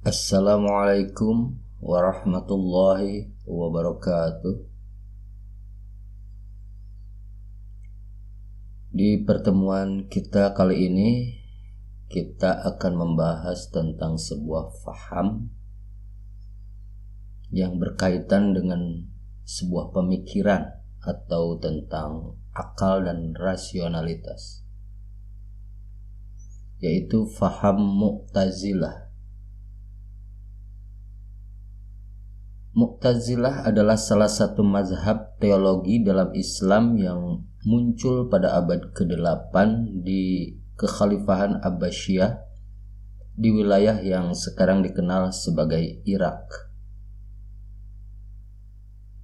Assalamualaikum warahmatullahi wabarakatuh. Di pertemuan kita kali ini, kita akan membahas tentang sebuah faham yang berkaitan dengan sebuah pemikiran atau tentang akal dan rasionalitas, yaitu faham Mu'tazilah. Mu'tazilah adalah salah satu mazhab teologi dalam Islam yang muncul pada abad ke-8 di Kekhalifahan Abbasiyah di wilayah yang sekarang dikenal sebagai Irak.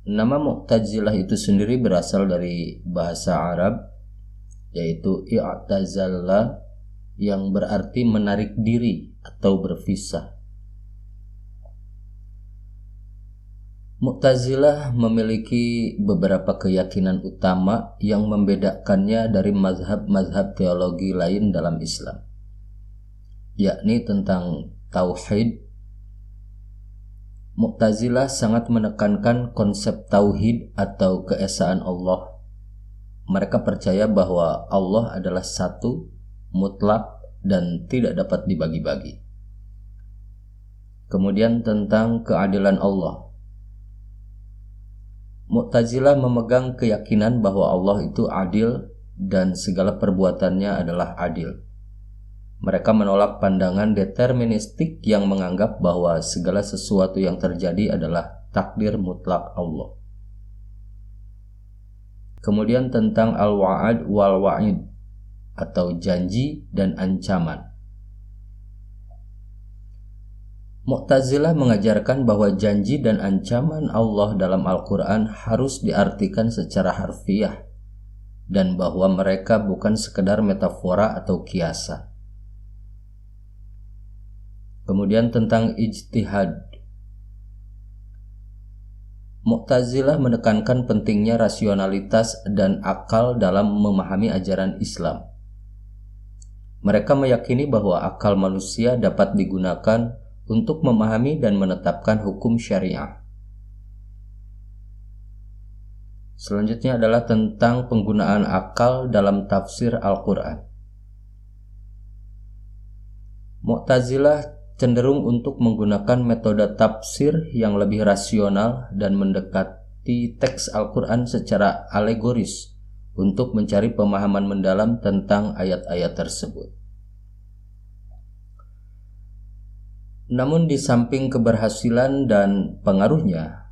Nama Mu'tazilah itu sendiri berasal dari bahasa Arab, yaitu i'tazalla, yang berarti menarik diri atau berpisah. Mu'tazilah memiliki beberapa keyakinan utama yang membedakannya dari mazhab-mazhab teologi lain dalam Islam, yakni tentang tauhid. Mu'tazilah sangat menekankan konsep tauhid atau keesaan Allah. Mereka percaya bahwa Allah adalah satu, mutlak, dan tidak dapat dibagi-bagi. Kemudian tentang keadilan Allah. Mu'tazilah memegang keyakinan bahwa Allah itu adil dan segala perbuatannya adalah adil. Mereka menolak pandangan deterministik yang menganggap bahwa segala sesuatu yang terjadi adalah takdir mutlak Allah. Kemudian tentang al-wa'ad wal-wa'id atau janji dan ancaman. Mu'tazilah mengajarkan bahwa janji dan ancaman Allah dalam Al-Quran harus diartikan secara harfiah dan bahwa mereka bukan sekedar metafora atau kiasan. Kemudian tentang ijtihad. Mu'tazilah menekankan pentingnya rasionalitas dan akal dalam memahami ajaran Islam. Mereka meyakini bahwa akal manusia dapat digunakan untuk memahami dan menetapkan hukum syariah. Selanjutnya adalah tentang penggunaan akal dalam tafsir Al-Quran. Mu'tazilah cenderung untuk menggunakan metode tafsir yang lebih rasional dan mendekati teks Al-Quran secara alegoris untuk mencari pemahaman mendalam tentang ayat-ayat tersebut. Namun di samping keberhasilan dan pengaruhnya,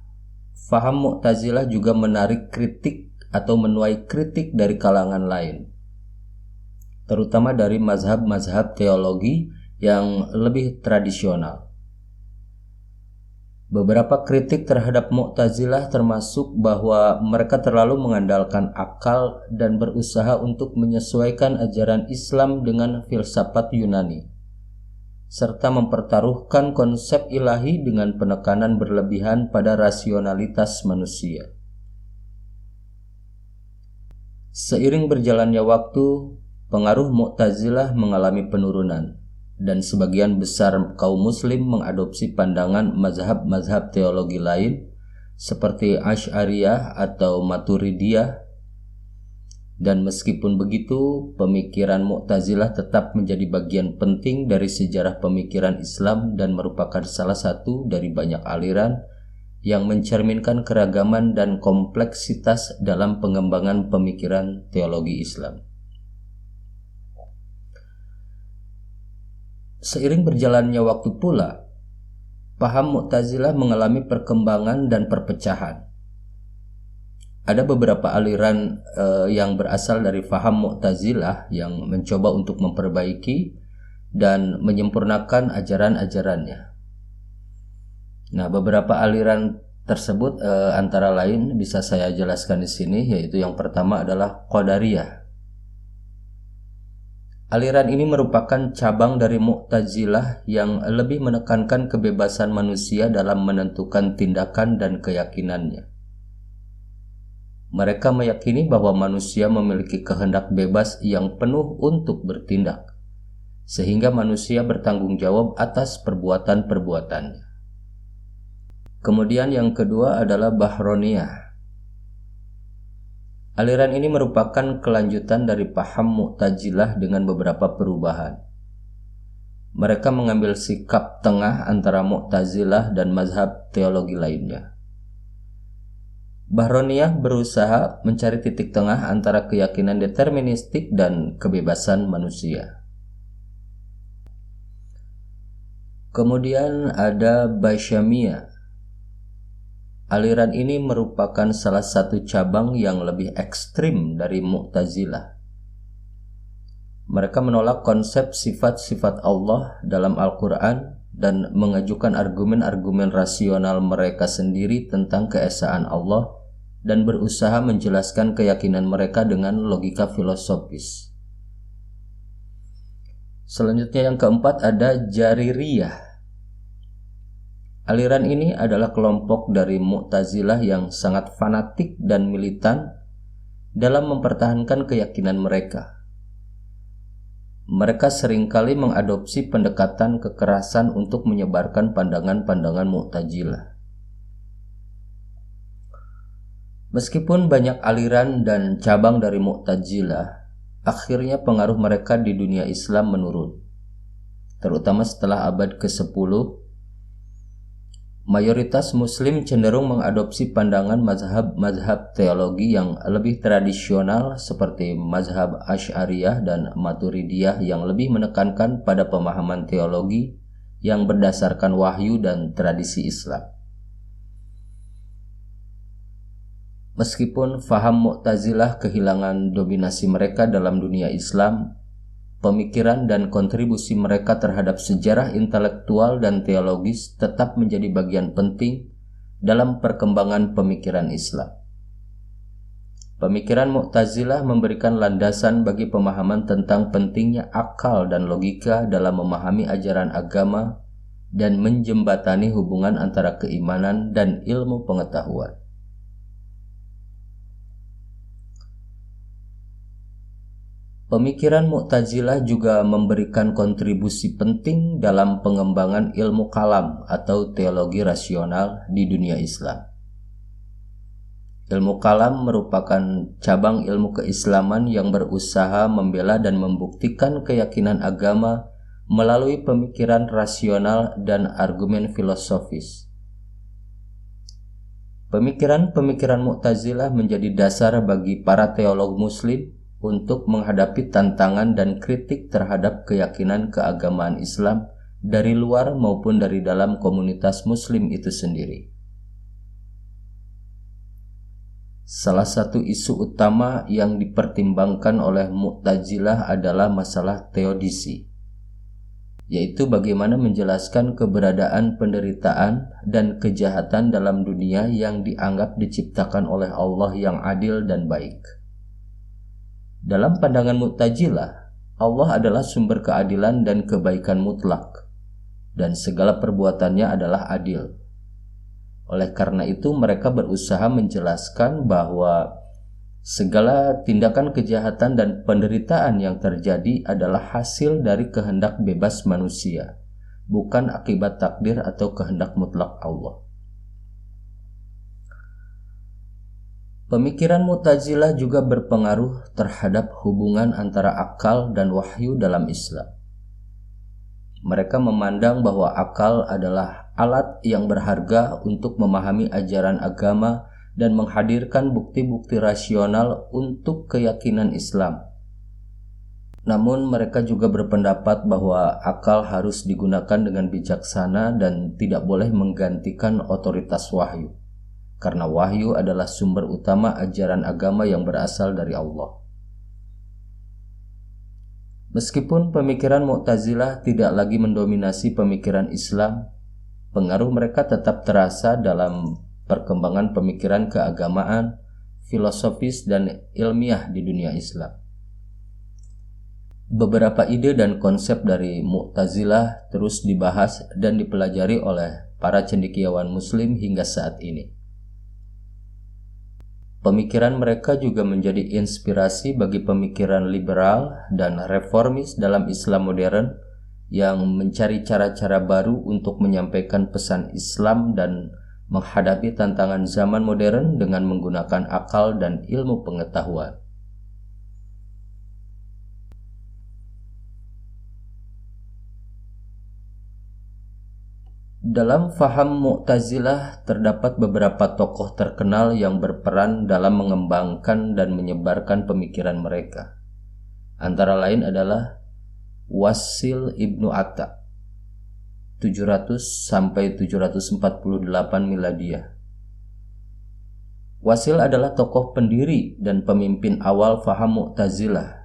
faham Mu'tazilah juga menarik kritik atau menuai kritik dari kalangan lain, terutama dari mazhab-mazhab teologi yang lebih tradisional. Beberapa kritik terhadap Mu'tazilah termasuk bahwa mereka terlalu mengandalkan akal dan berusaha untuk menyesuaikan ajaran Islam dengan filsafat Yunani, serta mempertaruhkan konsep ilahi dengan penekanan berlebihan pada rasionalitas manusia. Seiring berjalannya waktu, pengaruh Mu'tazilah mengalami penurunan, dan sebagian besar kaum muslim mengadopsi pandangan mazhab-mazhab teologi lain seperti Asy'ariyah atau Maturidiyah. Dan meskipun begitu, pemikiran Mu'tazilah tetap menjadi bagian penting dari sejarah pemikiran Islam dan merupakan salah satu dari banyak aliran yang mencerminkan keragaman dan kompleksitas dalam pengembangan pemikiran teologi Islam. Seiring berjalannya waktu pula, paham Mu'tazilah mengalami perkembangan dan perpecahan. Ada beberapa aliran yang berasal dari faham Mu'tazilah yang mencoba untuk memperbaiki dan menyempurnakan ajaran-ajarannya. Nah, beberapa aliran tersebut antara lain bisa saya jelaskan di sini, yaitu yang pertama adalah Qadariyah. Aliran ini merupakan cabang dari Mu'tazilah yang lebih menekankan kebebasan manusia dalam menentukan tindakan dan keyakinannya. Mereka meyakini bahwa manusia memiliki kehendak bebas yang penuh untuk bertindak, sehingga manusia bertanggung jawab atas perbuatan-perbuatannya. Kemudian yang kedua adalah Bahroniyah. Aliran ini merupakan kelanjutan dari paham Mu'tazilah dengan beberapa perubahan. Mereka mengambil sikap tengah antara Mu'tazilah dan mazhab teologi lainnya. Bahroniyah berusaha mencari titik tengah antara keyakinan deterministik dan kebebasan manusia. Kemudian ada Basyamiyah. Aliran ini merupakan salah satu cabang yang lebih ekstrim dari Mu'tazilah. Mereka menolak konsep sifat-sifat Allah dalam Al-Quran dan mengajukan argumen-argumen rasional mereka sendiri tentang keesaan Allah dan berusaha menjelaskan keyakinan mereka dengan logika filosofis. Selanjutnya yang keempat ada Jaririyah. Aliran ini adalah kelompok dari Mu'tazilah yang sangat fanatik dan militan dalam mempertahankan keyakinan mereka. Mereka seringkali mengadopsi pendekatan kekerasan untuk menyebarkan pandangan-pandangan Mu'tazilah. Meskipun banyak aliran dan cabang dari Mu'tazilah, akhirnya pengaruh mereka di dunia Islam menurun, terutama setelah abad ke-10. Mayoritas Muslim cenderung mengadopsi pandangan mazhab-mazhab teologi yang lebih tradisional seperti mazhab Asy'ariyah dan Maturidiyah yang lebih menekankan pada pemahaman teologi yang berdasarkan wahyu dan tradisi Islam. Meskipun faham Mu'tazilah kehilangan dominasi mereka dalam dunia Islam, pemikiran dan kontribusi mereka terhadap sejarah intelektual dan teologis tetap menjadi bagian penting dalam perkembangan pemikiran Islam. Pemikiran Mu'tazilah memberikan landasan bagi pemahaman tentang pentingnya akal dan logika dalam memahami ajaran agama dan menjembatani hubungan antara keimanan dan ilmu pengetahuan. Pemikiran Mu'tazilah juga memberikan kontribusi penting dalam pengembangan ilmu kalam atau teologi rasional di dunia Islam. Ilmu kalam merupakan cabang ilmu keislaman yang berusaha membela dan membuktikan keyakinan agama melalui pemikiran rasional dan argumen filosofis. Pemikiran-pemikiran Mu'tazilah menjadi dasar bagi para teolog Muslim untuk menghadapi tantangan dan kritik terhadap keyakinan keagamaan Islam dari luar maupun dari dalam komunitas Muslim itu sendiri. Salah satu isu utama yang dipertimbangkan oleh Mu'tazilah adalah masalah teodisi, yaitu bagaimana menjelaskan keberadaan penderitaan dan kejahatan dalam dunia yang dianggap diciptakan oleh Allah yang adil dan baik. Dalam pandangan Mu'tazilah, Allah adalah sumber keadilan dan kebaikan mutlak, dan segala perbuatannya adalah adil. Oleh karena itu, mereka berusaha menjelaskan bahwa segala tindakan kejahatan dan penderitaan yang terjadi adalah hasil dari kehendak bebas manusia, bukan akibat takdir atau kehendak mutlak Allah. Pemikiran Mu'tazilah juga berpengaruh terhadap hubungan antara akal dan wahyu dalam Islam. Mereka memandang bahwa akal adalah alat yang berharga untuk memahami ajaran agama dan menghadirkan bukti-bukti rasional untuk keyakinan Islam. Namun mereka juga berpendapat bahwa akal harus digunakan dengan bijaksana dan tidak boleh menggantikan otoritas wahyu, karena wahyu adalah sumber utama ajaran agama yang berasal dari Allah. Meskipun pemikiran Mu'tazilah tidak lagi mendominasi pemikiran Islam, pengaruh mereka tetap terasa dalam perkembangan pemikiran keagamaan, filosofis, dan ilmiah di dunia Islam. Beberapa ide dan konsep dari Mu'tazilah terus dibahas dan dipelajari oleh para cendekiawan Muslim hingga saat ini. Pemikiran mereka juga menjadi inspirasi bagi pemikiran liberal dan reformis dalam Islam modern yang mencari cara-cara baru untuk menyampaikan pesan Islam dan menghadapi tantangan zaman modern dengan menggunakan akal dan ilmu pengetahuan. Dalam faham Mu'tazilah terdapat beberapa tokoh terkenal yang berperan dalam mengembangkan dan menyebarkan pemikiran mereka. Antara lain adalah Wasil Ibnu Atta 700 sampai 748 miladiah. Wasil adalah tokoh pendiri dan pemimpin awal faham Mu'tazilah.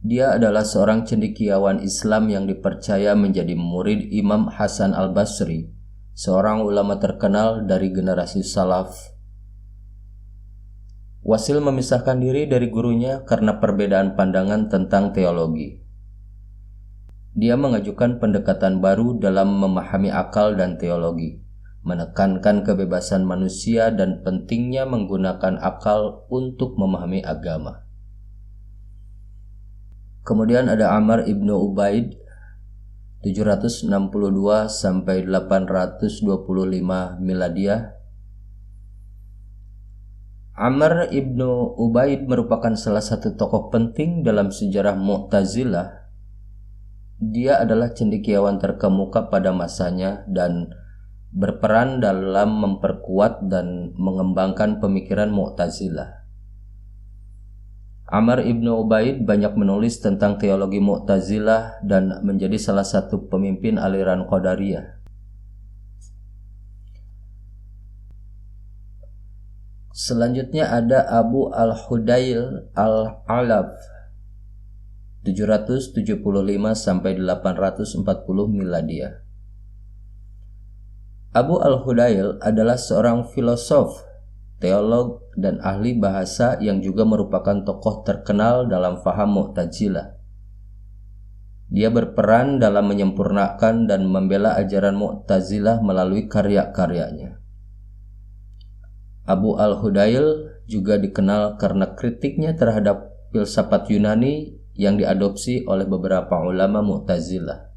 Dia adalah seorang cendekiawan Islam yang dipercaya menjadi murid Imam Hasan al-Basri, seorang ulama terkenal dari generasi salaf. Wasil memisahkan diri dari gurunya karena perbedaan pandangan tentang teologi. Dia mengajukan pendekatan baru dalam memahami akal dan teologi, menekankan kebebasan manusia dan pentingnya menggunakan akal untuk memahami agama. Kemudian ada Amr ibnu Ubaid 762 sampai 825 miladiah. Amr ibnu Ubaid merupakan salah satu tokoh penting dalam sejarah Mu'tazilah. Dia adalah cendekiawan terkemuka pada masanya dan berperan dalam memperkuat dan mengembangkan pemikiran Mu'tazilah. Amr ibnu Ubaid banyak menulis tentang teologi Mu'tazilah dan menjadi salah satu pemimpin aliran Qadariyah. Selanjutnya ada Abu al-Hudayl al-Alaf 775 sampai 840 miladiah. Abu al-Hudayl adalah seorang filosof, teolog, dan ahli bahasa yang juga merupakan tokoh terkenal dalam faham Mu'tazilah. Dia berperan dalam menyempurnakan dan membela ajaran Mu'tazilah melalui karya-karyanya. Abu al-Hudayl juga dikenal karena kritiknya terhadap filsafat Yunani yang diadopsi oleh beberapa ulama Mu'tazilah.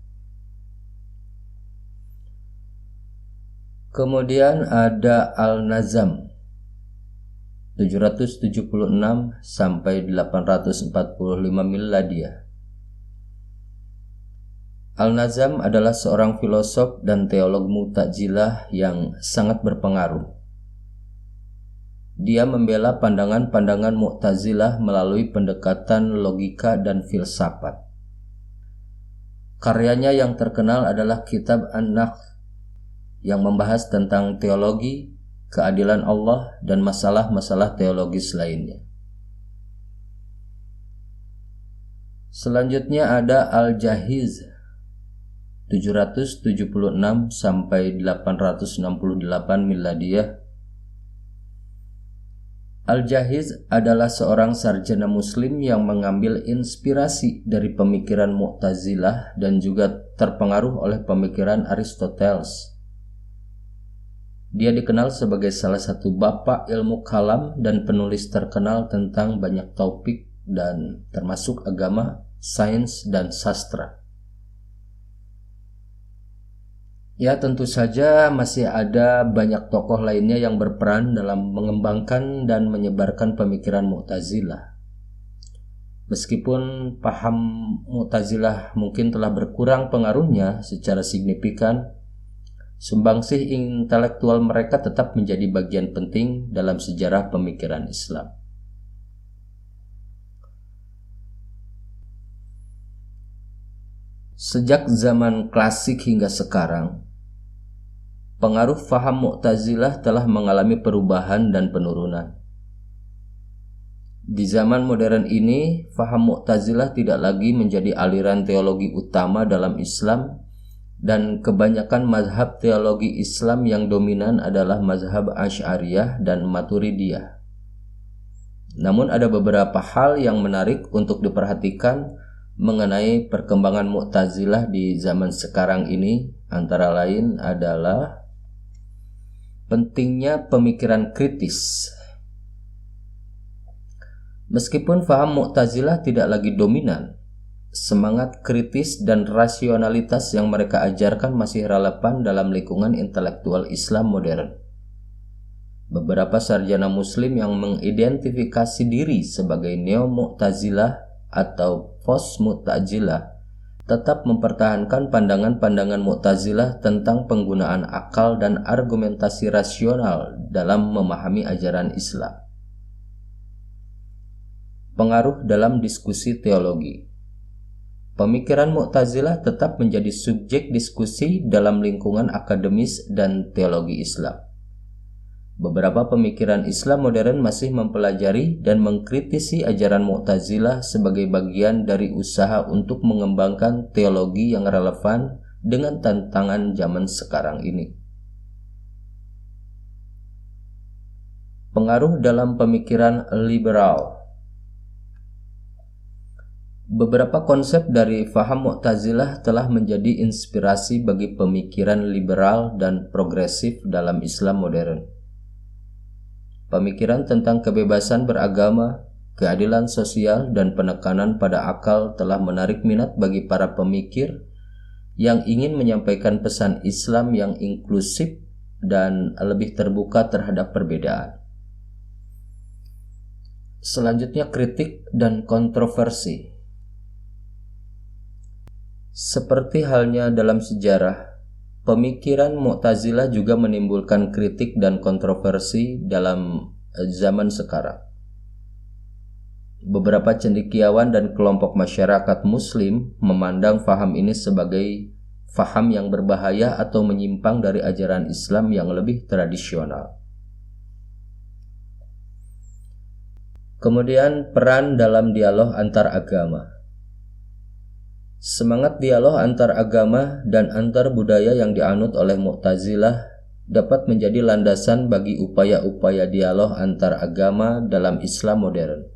Kemudian ada Al-Nazam 776 sampai 845 miladiah. Al-Nazam adalah seorang filosof dan teolog Mu'tazilah yang sangat berpengaruh. Dia membela pandangan-pandangan Mu'tazilah melalui pendekatan logika dan filsafat. Karyanya yang terkenal adalah Kitab An-Naqd yang membahas tentang teologi, keadilan Allah, dan masalah-masalah teologis lainnya. Selanjutnya ada Al-Jahiz 776 sampai 868 miladiah. Al-Jahiz adalah seorang sarjana muslim yang mengambil inspirasi dari pemikiran Mu'tazilah dan juga terpengaruh oleh pemikiran Aristoteles. Dia dikenal sebagai salah satu bapak ilmu kalam dan penulis terkenal tentang banyak topik dan termasuk agama, sains, dan sastra. Ya, tentu saja masih ada banyak tokoh lainnya yang berperan dalam mengembangkan dan menyebarkan pemikiran Mu'tazilah. Meskipun paham Mu'tazilah mungkin telah berkurang pengaruhnya secara signifikan, sumbangsih intelektual mereka tetap menjadi bagian penting dalam sejarah pemikiran Islam. Sejak zaman klasik hingga sekarang, pengaruh faham Mu'tazilah telah mengalami perubahan dan penurunan. Di zaman modern ini, faham Mu'tazilah tidak lagi menjadi aliran teologi utama dalam Islam, dan kebanyakan mazhab teologi Islam yang dominan adalah mazhab Asy'ariyah dan Maturidiyah. Namun ada beberapa hal yang menarik untuk diperhatikan mengenai perkembangan Mu'tazilah di zaman sekarang ini, antara lain adalah pentingnya pemikiran kritis. Meskipun faham Mu'tazilah tidak lagi dominan, semangat kritis dan rasionalitas yang mereka ajarkan masih relevan dalam lingkungan intelektual Islam modern. Beberapa sarjana muslim yang mengidentifikasi diri sebagai neo-Mu'tazilah atau post-Mu'tazilah tetap mempertahankan pandangan-pandangan Mu'tazilah tentang penggunaan akal dan argumentasi rasional dalam memahami ajaran Islam. Pengaruh dalam diskusi teologi. Pemikiran Mu'tazilah tetap menjadi subjek diskusi dalam lingkungan akademis dan teologi Islam. Beberapa pemikiran Islam modern masih mempelajari dan mengkritisi ajaran Mu'tazilah sebagai bagian dari usaha untuk mengembangkan teologi yang relevan dengan tantangan zaman sekarang ini. Pengaruh dalam pemikiran liberal. Beberapa konsep dari faham Mu'tazilah telah menjadi inspirasi bagi pemikiran liberal dan progresif dalam Islam modern. Pemikiran tentang kebebasan beragama, keadilan sosial, dan penekanan pada akal telah menarik minat bagi para pemikir yang ingin menyampaikan pesan Islam yang inklusif dan lebih terbuka terhadap perbedaan. Selanjutnya, kritik dan kontroversi. Seperti halnya dalam sejarah, pemikiran Mu'tazilah juga menimbulkan kritik dan kontroversi dalam zaman sekarang. Beberapa cendekiawan dan kelompok masyarakat muslim memandang faham ini sebagai faham yang berbahaya atau menyimpang dari ajaran Islam yang lebih tradisional. Kemudian, peran dalam dialog antar agama. Semangat dialog antar agama dan antar budaya yang dianut oleh Mu'tazilah dapat menjadi landasan bagi upaya-upaya dialog antar agama dalam Islam modern.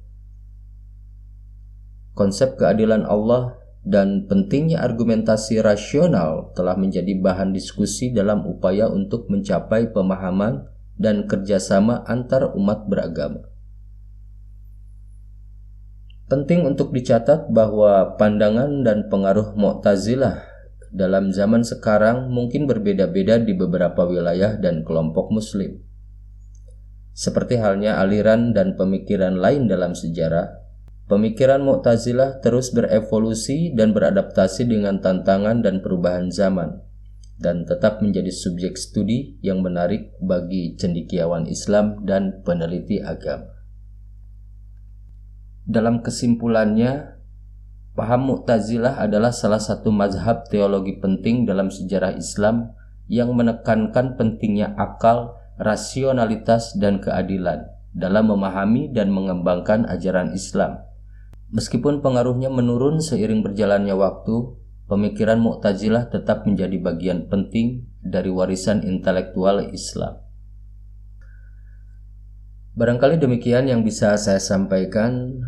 Konsep keadilan Allah dan pentingnya argumentasi rasional telah menjadi bahan diskusi dalam upaya untuk mencapai pemahaman dan kerjasama antar umat beragama. Penting untuk dicatat bahwa pandangan dan pengaruh Mu'tazilah dalam zaman sekarang mungkin berbeda-beda di beberapa wilayah dan kelompok muslim. Seperti halnya aliran dan pemikiran lain dalam sejarah, pemikiran Mu'tazilah terus berevolusi dan beradaptasi dengan tantangan dan perubahan zaman, dan tetap menjadi subjek studi yang menarik bagi cendekiawan Islam dan peneliti agama. Dalam kesimpulannya, paham Mu'tazilah adalah salah satu mazhab teologi penting dalam sejarah Islam yang menekankan pentingnya akal, rasionalitas, dan keadilan dalam memahami dan mengembangkan ajaran Islam. Meskipun pengaruhnya menurun seiring berjalannya waktu, pemikiran Mu'tazilah tetap menjadi bagian penting dari warisan intelektual Islam. Barangkali demikian yang bisa saya sampaikan.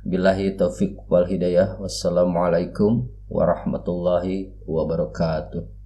Billahi taufiq wal hidayah. Wassalamualaikum warahmatullahi wabarakatuh.